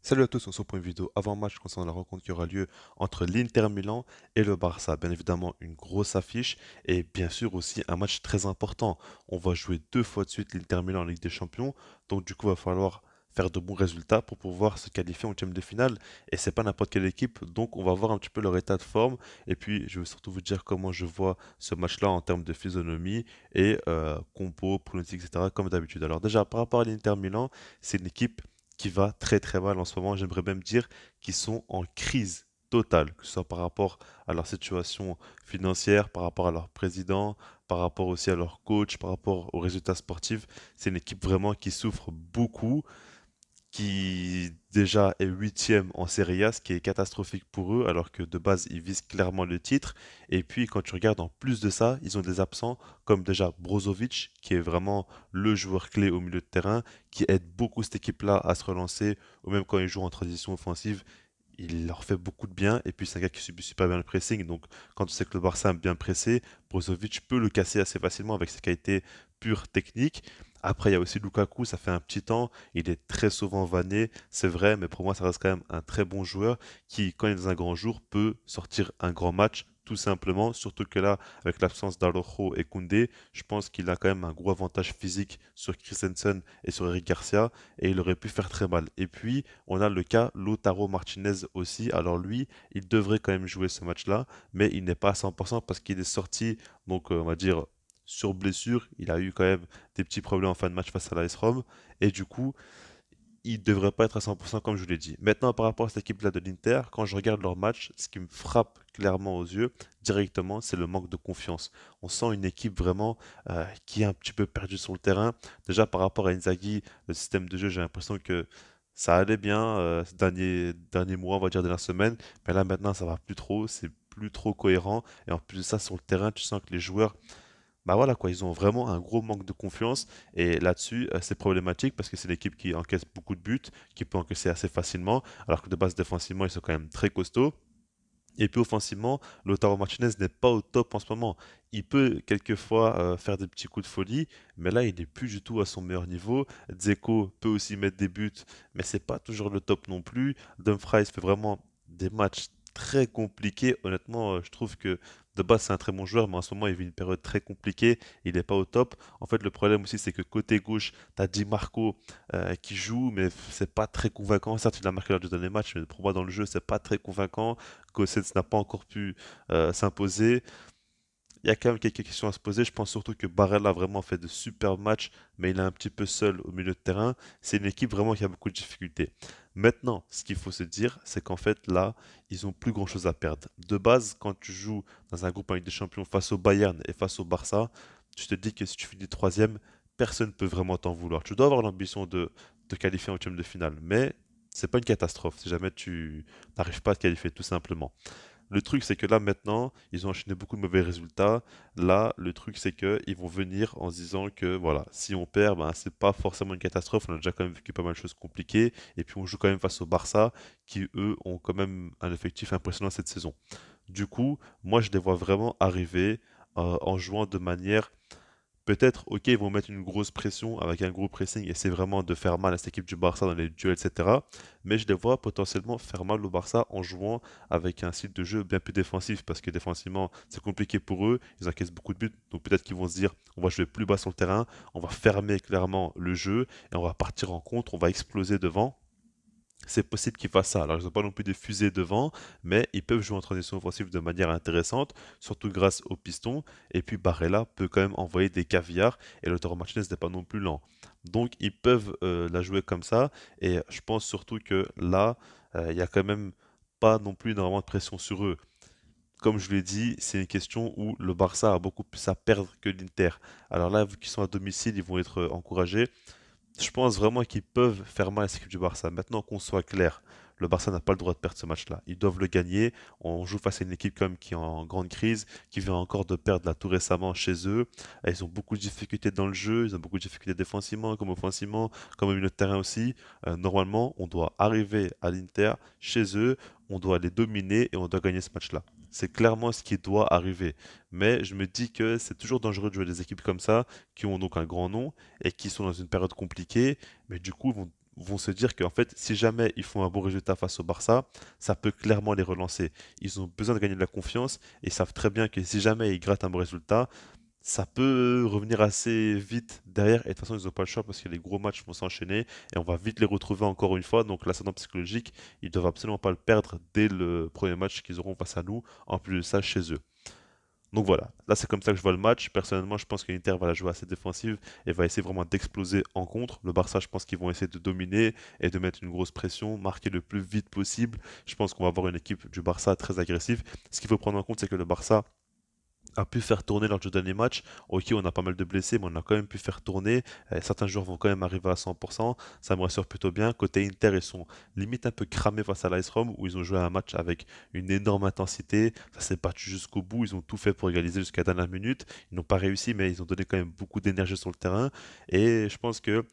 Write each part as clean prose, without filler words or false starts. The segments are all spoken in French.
Salut à tous, on se retrouve pour une vidéo avant-match concernant la rencontre qui aura lieu entre l'Inter Milan et le Barça. Bien évidemment, une grosse affiche et bien sûr aussi un match très important. On va jouer deux fois de suite l'Inter Milan en Ligue des Champions, donc du coup, il va falloir faire de bons résultats pour pouvoir se qualifier en huitième de finale. Et c'est pas n'importe quelle équipe, donc on va voir un petit peu leur état de forme. Et puis, je vais surtout vous dire comment je vois ce match-là en termes de physionomie et compo, pronostic, etc. comme d'habitude. Alors déjà, par rapport à l'Inter Milan, c'est une équipe qui va très très mal en ce moment. J'aimerais même dire qu'ils sont en crise totale, que ce soit par rapport à leur situation financière, par rapport à leur président, par rapport aussi à leur coach, par rapport aux résultats sportifs. C'est une équipe vraiment qui souffre beaucoup, qui déjà est huitième en Serie A, ce qui est catastrophique pour eux, alors que de base ils visent clairement le titre. Et puis quand tu regardes en plus de ça, ils ont des absents comme déjà Brozovic, qui est vraiment le joueur clé au milieu de terrain, qui aide beaucoup cette équipe-là à se relancer, ou même quand ils jouent en transition offensive, il leur fait beaucoup de bien. Et puis c'est un gars qui subit super bien le pressing, donc quand tu sais que le Barça aime bien presser, Brozovic peut le casser assez facilement avec ses qualités pures techniques. Après, il y a aussi Lukaku, ça fait un petit temps, il est très souvent vanné, c'est vrai, mais pour moi, ça reste quand même un très bon joueur qui, quand il est dans un grand jour, peut sortir un grand match, tout simplement. Surtout que là, avec l'absence d'Araujo et Koundé, je pense qu'il a quand même un gros avantage physique sur Christensen et sur Eric Garcia, et il aurait pu faire très mal. Et puis, on a le cas Lautaro Martinez aussi. Alors lui, il devrait quand même jouer ce match-là, mais il n'est pas à 100% parce qu'il est sorti, donc on va dire sur blessure. Il a eu quand même des petits problèmes en fin de match face à l'AS Rome. Et du coup, il ne devrait pas être à 100% comme je vous l'ai dit. Maintenant, par rapport à cette équipe-là de l'Inter, quand je regarde leur match, ce qui me frappe clairement aux yeux, directement, c'est le manque de confiance. On sent une équipe vraiment qui est un petit peu perdue sur le terrain. Déjà, par rapport à Inzaghi, le système de jeu, j'ai l'impression que ça allait bien ces derniers mois, on va dire, dernières semaines. Mais là, maintenant, ça va plus trop. C'est plus trop cohérent. Et en plus de ça, sur le terrain, tu sens que les joueurs bah voilà quoi, ils ont vraiment un gros manque de confiance et là-dessus c'est problématique parce que c'est l'équipe qui encaisse beaucoup de buts, qui peut encaisser assez facilement, alors que de base défensivement ils sont quand même très costauds. Et puis offensivement, Lautaro Martinez n'est pas au top en ce moment. Il peut quelquefois faire des petits coups de folie, mais là il n'est plus du tout à son meilleur niveau. Dzeko peut aussi mettre des buts, mais c'est pas toujours le top non plus. Dumfries fait vraiment des matchs très compliqués. Honnêtement, je trouve que de base c'est un très bon joueur, mais en ce moment il vit une période très compliquée. Il n'est pas au top. En fait, le problème aussi c'est que côté gauche, tu as Di Marco qui joue, mais c'est pas très convaincant. Certes, il a marqué lors du dernier match, mais pour moi dans le jeu c'est pas très convaincant. Gossens n'a pas encore pu s'imposer. Il y a quand même quelques questions à se poser. Je pense surtout que Barella a vraiment fait de super matchs, mais il est un petit peu seul au milieu de terrain. C'est une équipe vraiment qui a beaucoup de difficultés. Maintenant, ce qu'il faut se dire, c'est qu'en fait, là, ils ont plus grand-chose à perdre. De base, quand tu joues dans un groupe avec des champions face au Bayern et face au Barça, tu te dis que si tu finis troisième, personne ne peut vraiment t'en vouloir. Tu dois avoir l'ambition de te qualifier en huitième de finale, mais c'est pas une catastrophe si jamais tu n'arrives pas à te qualifier, tout simplement. Le truc, c'est que là, maintenant, ils ont enchaîné beaucoup de mauvais résultats. Là, le truc, c'est qu'ils vont venir en se disant que, voilà, si on perd, ben, c'est pas forcément une catastrophe. On a déjà quand même vécu pas mal de choses compliquées. Et puis, on joue quand même face au Barça, qui, eux, ont quand même un effectif impressionnant cette saison. Du coup, moi, je les vois vraiment arriver en jouant de manière. Peut-être, ok, ils vont mettre une grosse pression avec un gros pressing et c'est vraiment de faire mal à cette équipe du Barça dans les duels, etc. Mais je les vois potentiellement faire mal au Barça en jouant avec un style de jeu bien plus défensif parce que défensivement, c'est compliqué pour eux, ils encaissent beaucoup de buts. Donc peut-être qu'ils vont se dire, on va jouer plus bas sur le terrain, on va fermer clairement le jeu et on va partir en contre, on va exploser devant. C'est possible qu'ils fassent ça. Alors, ils n'ont pas non plus des fusées devant, mais ils peuvent jouer en transition offensive de manière intéressante, surtout grâce au piston. Et puis, Barella peut quand même envoyer des caviars, et Lautaro Martinez n'est pas non plus lent. Donc, ils peuvent la jouer comme ça, et je pense surtout que là, il y a quand même pas non plus énormément de pression sur eux. Comme je l'ai dit, c'est une question où le Barça a beaucoup plus à perdre que l'Inter. Alors là, vu qu'ils sont à domicile, ils vont être encouragés. Je pense vraiment qu'ils peuvent faire mal à cette équipe du Barça. Maintenant qu'on soit clair, le Barça n'a pas le droit de perdre ce match-là. Ils doivent le gagner. On joue face à une équipe comme qui est en grande crise, qui vient encore de perdre là tout récemment chez eux. Ils ont beaucoup de difficultés dans le jeu, ils ont beaucoup de difficultés défensivement, comme offensivement, comme au milieu de terrain aussi. Normalement, on doit arriver à l'Inter chez eux, on doit les dominer et on doit gagner ce match-là. C'est clairement ce qui doit arriver. Mais je me dis que c'est toujours dangereux de jouer des équipes comme ça, qui ont donc un grand nom et qui sont dans une période compliquée, mais du coup, vont se dire qu'en fait, si jamais ils font un bon résultat face au Barça, ça peut clairement les relancer. Ils ont besoin de gagner de la confiance et ils savent très bien que si jamais ils grattent un bon résultat, ça peut revenir assez vite derrière. Et de toute façon, ils n'ont pas le choix parce que les gros matchs vont s'enchaîner et on va vite les retrouver encore une fois. Donc, l'ascendant psychologique, ils doivent absolument pas le perdre dès le premier match qu'ils auront face à nous, en plus de ça chez eux. Donc voilà, là c'est comme ça que je vois le match. Personnellement, je pense que l'Inter va la jouer assez défensive et va essayer vraiment d'exploser en contre. Le Barça, je pense qu'ils vont essayer de dominer et de mettre une grosse pression, marquer le plus vite possible. Je pense qu'on va avoir une équipe du Barça très agressive. Ce qu'il faut prendre en compte, c'est que le Barça a pu faire tourner lors du dernier match. Ok, on a pas mal de blessés, mais on a quand même pu faire tourner. Certains joueurs vont quand même arriver à 100%. Ça me rassure plutôt bien. Côté Inter, ils sont limite un peu cramés face à l'Ice Rome, où ils ont joué un match avec une énorme intensité. Ça s'est battu jusqu'au bout. Ils ont tout fait pour égaliser jusqu'à la dernière minute. Ils n'ont pas réussi, mais ils ont donné quand même beaucoup d'énergie sur le terrain. Et je pense que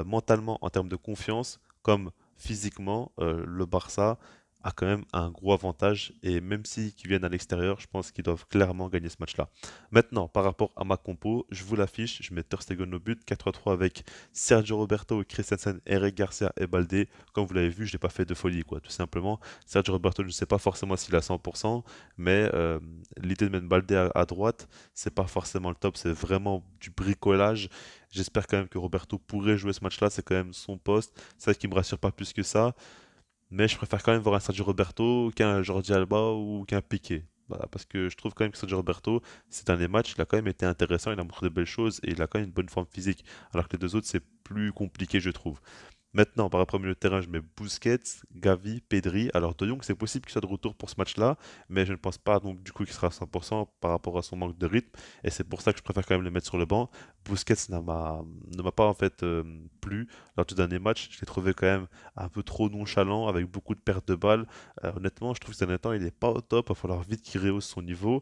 mentalement, en termes de confiance, comme physiquement, le Barça a quand même un gros avantage. Et même s'ils viennent à l'extérieur, je pense qu'ils doivent clairement gagner ce match-là. Maintenant, par rapport à ma compo, je vous l'affiche. Je mets Ter Stegen au but, 4-3-3 avec Sergio Roberto, Christensen, Eric Garcia et Balde. Comme vous l'avez vu, je n'ai pas fait de folie, quoi. Tout simplement, Sergio Roberto, je ne sais pas forcément s'il est à 100%, mais l'idée de mettre Balde à droite, c'est pas forcément le top. C'est vraiment du bricolage. J'espère quand même que Roberto pourrait jouer ce match-là, c'est quand même son poste. C'est vrai qu'il me rassure pas plus que ça, mais je préfère quand même voir un Sergio Roberto qu'un Jordi Alba ou qu'un Piqué. Voilà, parce que je trouve quand même que Sergio Roberto, ces derniers matchs, il a quand même été intéressant, il a montré de belles choses et il a quand même une bonne forme physique. Alors que les deux autres, c'est plus compliqué, je trouve. Maintenant, par rapport au milieu de terrain, je mets Busquets, Gavi, Pedri. Alors, De Jong, c'est possible qu'il soit de retour pour ce match-là, mais je ne pense pas donc du coup qu'il sera à 100% par rapport à son manque de rythme. Et c'est pour ça que je préfère quand même le mettre sur le banc. Busquets ne m'a pas en fait plu lors du dernier match. Je l'ai trouvé quand même un peu trop nonchalant, avec beaucoup de pertes de balles. Honnêtement, je trouve que ces derniers temps, il n'est pas au top. Il va falloir vite qu'il rehausse son niveau.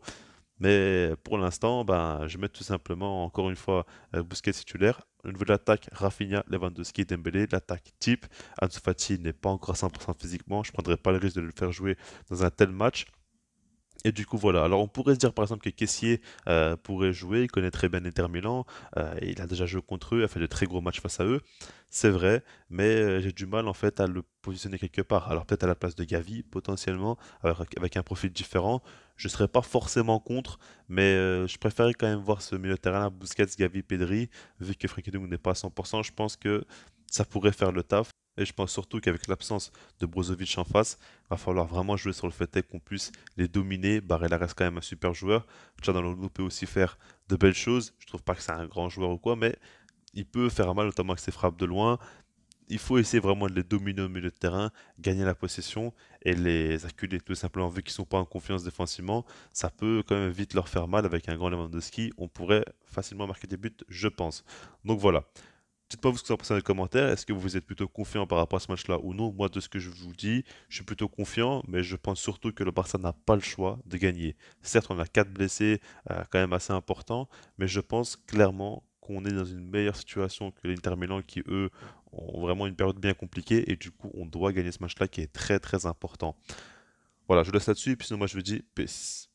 Mais pour l'instant, ben, je mets tout simplement, encore une fois, Busquets titulaire. Au niveau de l'attaque, Rafinha, Lewandowski, Dembélé. L'attaque type, Ansu Fati n'est pas encore à 100% physiquement. Je ne prendrais pas le risque de le faire jouer dans un tel match. Et du coup, voilà. Alors, on pourrait se dire par exemple que Kessié pourrait jouer, il connaît très bien l'Inter Milan, il a déjà joué contre eux, il a fait de très gros matchs face à eux, c'est vrai, mais j'ai du mal en fait à le positionner quelque part. Alors, peut-être à la place de Gavi, potentiellement, avec un profil différent. Je ne serais pas forcément contre, mais je préférais quand même voir ce milieu de terrain, Busquets, Gavi, Pedri, vu que Frenkie de Jong n'est pas à 100%, je pense que ça pourrait faire le taf. Et je pense surtout qu'avec l'absence de Brozovic en face, va falloir vraiment jouer sur le fait est qu'on puisse les dominer. Barella reste quand même un super joueur. Çalhanoğlu peut aussi faire de belles choses. Je trouve pas que c'est un grand joueur ou quoi, mais il peut faire mal, notamment avec ses frappes de loin. Il faut essayer vraiment de les dominer au milieu de terrain, gagner la possession et les acculer tout simplement. Vu qu'ils sont pas en confiance défensivement, ça peut quand même vite leur faire mal avec un grand Lewandowski. On pourrait facilement marquer des buts, je pense. Donc voilà. Dites-moi vous ce que vous en pensez dans les commentaires. Est-ce que vous êtes plutôt confiant par rapport à ce match-là ou non? Moi, de ce que je vous dis, je suis plutôt confiant, mais je pense surtout que le Barça n'a pas le choix de gagner. Certes, on a 4 blessés, quand même assez importants, mais je pense clairement qu'on est dans une meilleure situation que l'Inter Milan qui, eux, ont vraiment une période bien compliquée et du coup, on doit gagner ce match-là qui est très très important. Voilà, je laisse là-dessus et puis sinon, moi, je vous dis peace.